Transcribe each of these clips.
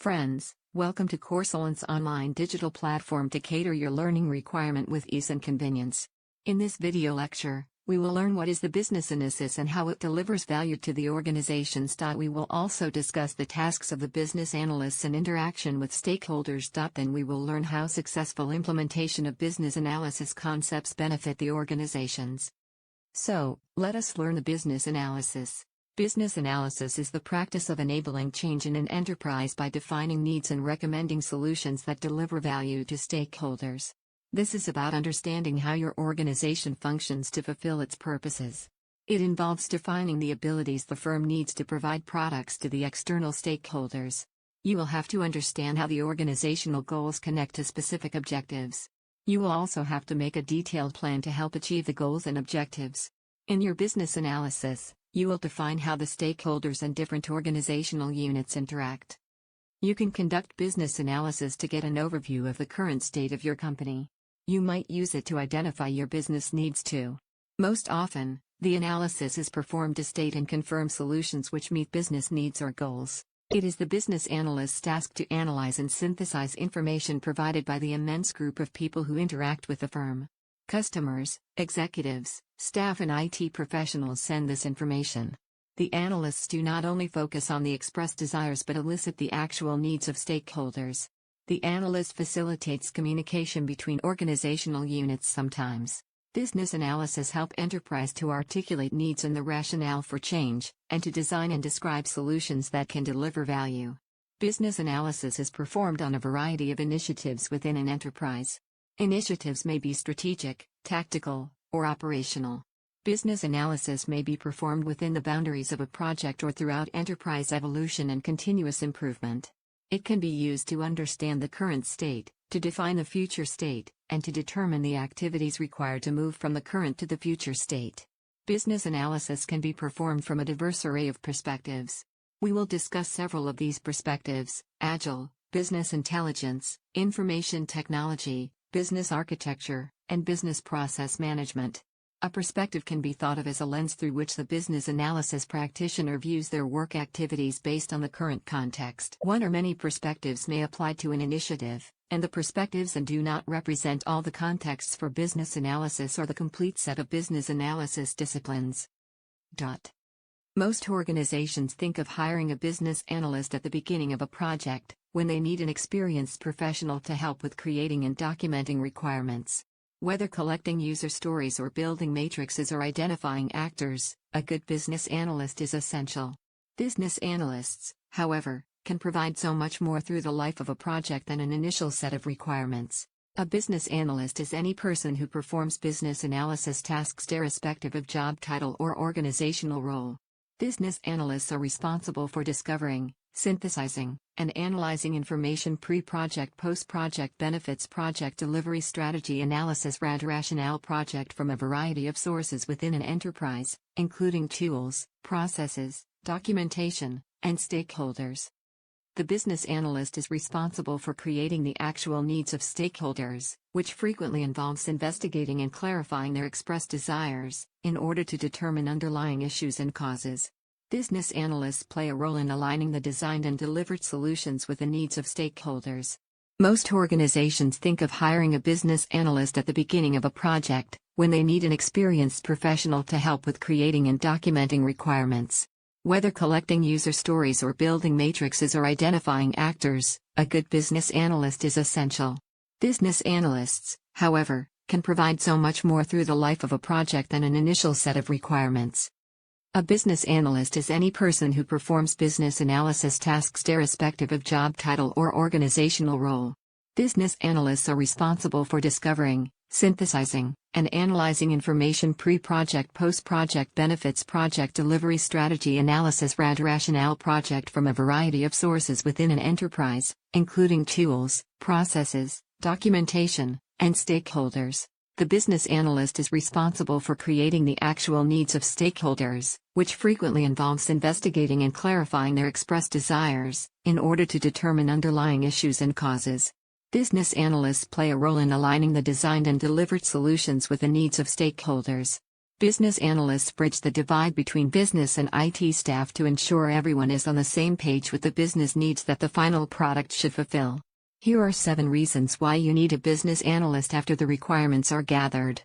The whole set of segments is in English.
Friends, welcome to Coursolent's online digital platform to cater your learning requirement with ease and convenience. In this video lecture, we will learn what is the business analysis and how it delivers value to the organizations. We will also discuss the tasks of the business analysts and interaction with stakeholders. Then we will learn how successful implementation of business analysis concepts benefit the organizations. So, let us learn the business analysis. Business analysis is the practice of enabling change in an enterprise by defining needs and recommending solutions that deliver value to stakeholders. This is about understanding how your organization functions to fulfill its purposes. It involves defining the abilities the firm needs to provide products to the external stakeholders. You will have to understand how the organizational goals connect to specific objectives. You will also have to make a detailed plan to help achieve the goals and objectives. In your business analysis, you will define how the stakeholders and different organizational units interact. You can conduct business analysis to get an overview of the current state of your company. You might use it to identify your business needs too. Most often, the analysis is performed to state and confirm solutions which meet business needs or goals. It is the business analyst's task to analyze and synthesize information provided by the immense group of people who interact with the firm. Customers, executives, staff and IT professionals send this information. The analysts do not only focus on the expressed desires but elicit the actual needs of stakeholders. The analyst facilitates communication between organizational units sometimes. Business analysis help enterprise to articulate needs and the rationale for change, and to design and describe solutions that can deliver value. Business analysis is performed on a variety of initiatives within an enterprise. Initiatives may be strategic, tactical, or operational. Business analysis may be performed within the boundaries of a project or throughout enterprise evolution and continuous improvement. It can be used to understand the current state, to define the future state, and to determine the activities required to move from the current to the future state. Business analysis can be performed from a diverse array of perspectives. We will discuss several of these perspectives: agile, business intelligence, information technology, business architecture, and business process management. A perspective can be thought of as a lens through which the business analysis practitioner views their work activities based on the current context. One or many perspectives may apply to an initiative, and the perspectives and do not represent all the contexts for business analysis or the complete set of business analysis disciplines. Most organizations think of hiring a business analyst at the beginning of a project, when they need an experienced professional to help with creating and documenting requirements. Whether collecting user stories or building matrices or identifying actors, a good business analyst is essential. Business analysts, however, can provide so much more through the life of a project than an initial set of requirements. A business analyst is any person who performs business analysis tasks irrespective of job title or organizational role. Business analysts are responsible for discovering, synthesizing, and analyzing information pre-project, post-project benefits, project delivery, strategy analysis, rationale project from a variety of sources within an enterprise, including tools, processes, documentation, and stakeholders. The business analyst is responsible for creating the actual needs of stakeholders, which frequently involves investigating and clarifying their expressed desires, in order to determine underlying issues and causes. Business analysts play a role in aligning the designed and delivered solutions with the needs of stakeholders. Most organizations think of hiring a business analyst at the beginning of a project, when they need an experienced professional to help with creating and documenting requirements. Whether collecting user stories or building matrices or identifying actors, a good business analyst is essential. Business analysts, however, can provide so much more through the life of a project than an initial set of requirements. A business analyst is any person who performs business analysis tasks irrespective of job title or organizational role. Business analysts are responsible for discovering, synthesizing, and analyzing information pre-project, post-project benefits, project delivery, strategy analysis, rationale project from a variety of sources within an enterprise, including tools, processes, documentation, and stakeholders. The business analyst is responsible for creating the actual needs of stakeholders, which frequently involves investigating and clarifying their expressed desires, in order to determine underlying issues and causes. Business analysts play a role in aligning the designed and delivered solutions with the needs of stakeholders. Business analysts bridge the divide between business and IT staff to ensure everyone is on the same page with the business needs that the final product should fulfill. Here are 7 reasons why you need a business analyst after the requirements are gathered.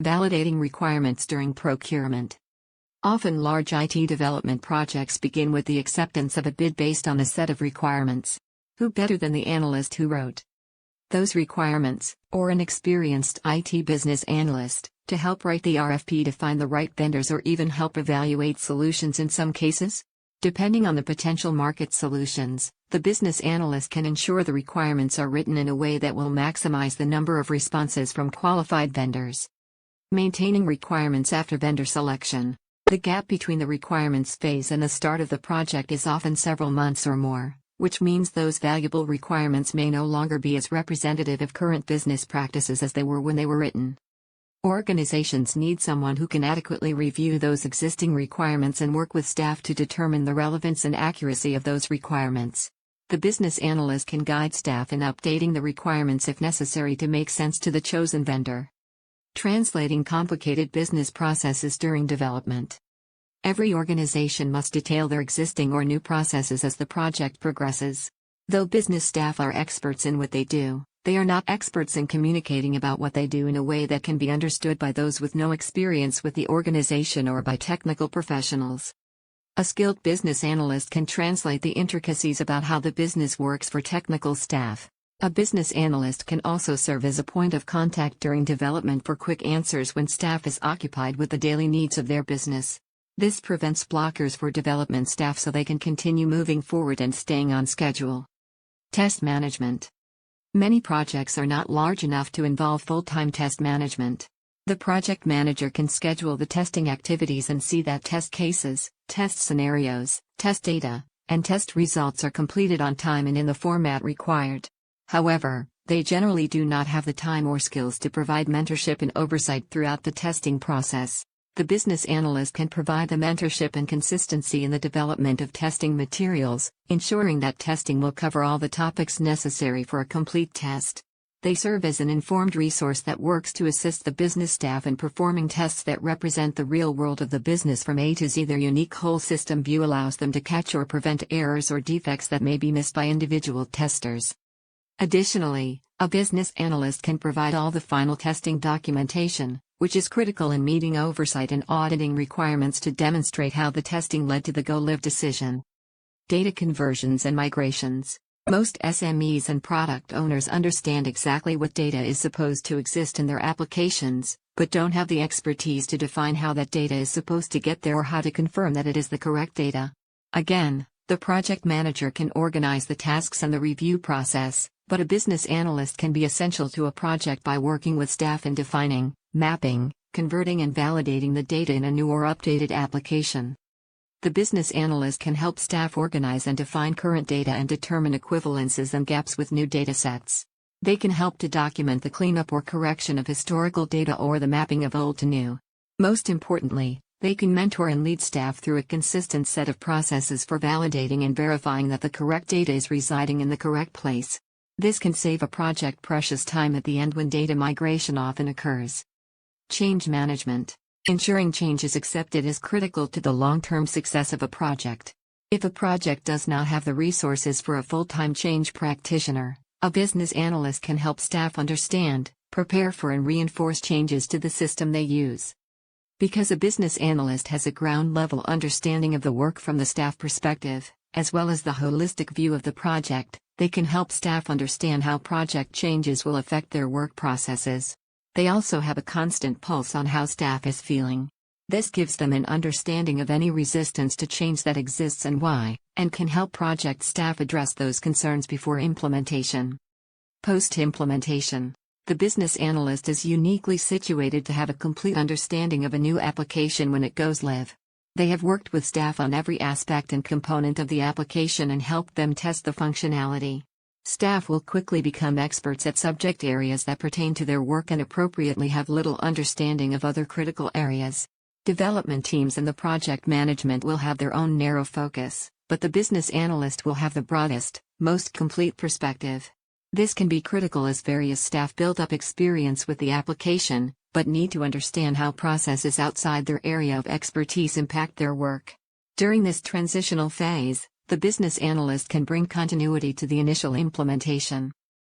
Validating requirements during procurement. Often large IT development projects begin with the acceptance of a bid based on a set of requirements. Who better than the analyst who wrote those requirements, or an experienced IT business analyst, to help write the RFP to find the right vendors or even help evaluate solutions in some cases? Depending on the potential market solutions, the business analyst can ensure the requirements are written in a way that will maximize the number of responses from qualified vendors. Maintaining requirements after vendor selection. The gap between the requirements phase and the start of the project is often several months or more, which means those valuable requirements may no longer be as representative of current business practices as they were when they were written. Organizations need someone who can adequately review those existing requirements and work with staff to determine the relevance and accuracy of those requirements. The business analyst can guide staff in updating the requirements if necessary to make sense to the chosen vendor. Translating complicated business processes during development. Every organization must detail their existing or new processes as the project progresses. Though business staff are experts in what they do, they are not experts in communicating about what they do in a way that can be understood by those with no experience with the organization or by technical professionals. A skilled business analyst can translate the intricacies about how the business works for technical staff. A business analyst can also serve as a point of contact during development for quick answers when staff is occupied with the daily needs of their business. This prevents blockers for development staff so they can continue moving forward and staying on schedule. Test management. Many projects are not large enough to involve full-time test management. The project manager can schedule the testing activities and see that test cases, test scenarios, test data, and test results are completed on time and in the format required. However, they generally do not have the time or skills to provide mentorship and oversight throughout the testing process. The business analyst can provide the mentorship and consistency in the development of testing materials, ensuring that testing will cover all the topics necessary for a complete test. They serve as an informed resource that works to assist the business staff in performing tests that represent the real world of the business from A to Z. Their unique whole system view allows them to catch or prevent errors or defects that may be missed by individual testers. Additionally, a business analyst can provide all the final testing documentation, which is critical in meeting oversight and auditing requirements to demonstrate how the testing led to the go-live decision. Data conversions and migrations. Most SMEs and product owners understand exactly what data is supposed to exist in their applications, but don't have the expertise to define how that data is supposed to get there or how to confirm that it is the correct data. Again, the project manager can organize the tasks and the review process, but a business analyst can be essential to a project by working with staff in defining, mapping, converting and validating the data in a new or updated application. The business analyst can help staff organize and define current data and determine equivalences and gaps with new datasets. They can help to document the cleanup or correction of historical data or the mapping of old to new. Most importantly, they can mentor and lead staff through a consistent set of processes for validating and verifying that the correct data is residing in the correct place. This can save a project precious time at the end when data migration often occurs. Change management. Ensuring change is accepted is critical to the long-term success of a project. If a project does not have the resources for a full-time change practitioner, a business analyst can help staff understand, prepare for and reinforce changes to the system they use. Because a business analyst has a ground-level understanding of the work from the staff perspective, as well as the holistic view of the project, they can help staff understand how project changes will affect their work processes. They also have a constant pulse on how staff is feeling. This gives them an understanding of any resistance to change that exists and why, and can help project staff address those concerns before implementation. Post-implementation. The business analyst is uniquely situated to have a complete understanding of a new application when it goes live. They have worked with staff on every aspect and component of the application and helped them test the functionality. Staff will quickly become experts at subject areas that pertain to their work and appropriately have little understanding of other critical areas. Development teams and the project management will have their own narrow focus, but the business analyst will have the broadest, most complete perspective. This can be critical as various staff build up experience with the application, but need to understand how processes outside their area of expertise impact their work. During this transitional phase, the business analyst can bring continuity to the initial implementation.